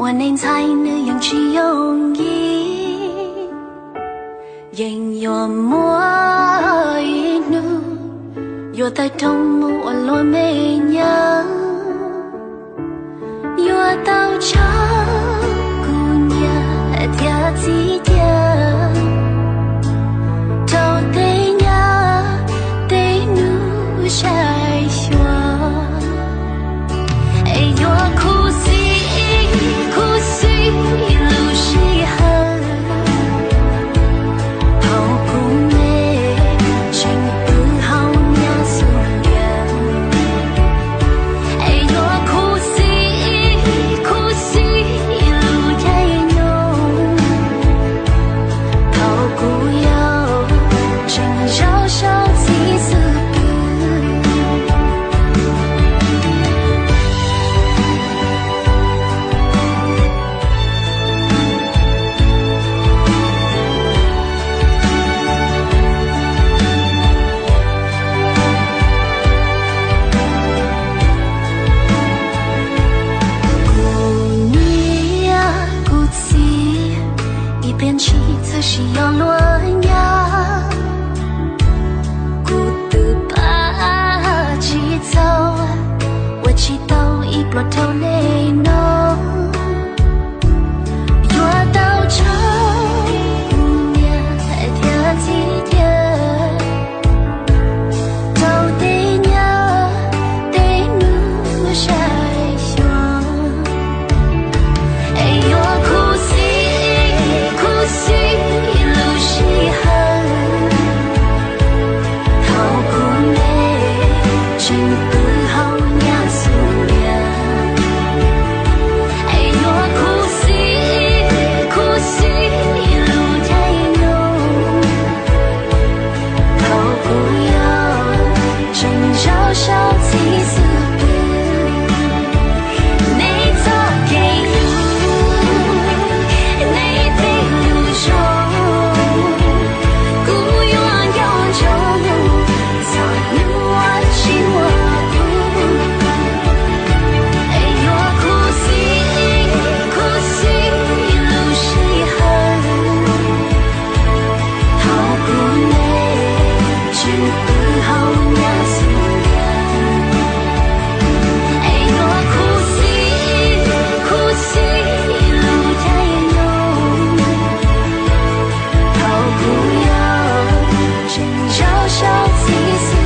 我能才能用去容易，仍有莫一怒，有在痛目我落美娘，有到长姑娘跳起跳，都得娘得怒晒说，哎呦哭死。变起则是要乱呀，孤独把起走，我祈祷一波头内浓，有到长姑娘跳起跳，都得娘得怒晒说，哎呦哭死。小气死不，你做给路，你得路走，孤勇要走，早能我情我苦，哎呦苦死路是恨，好苦内只不好娘死。小气死。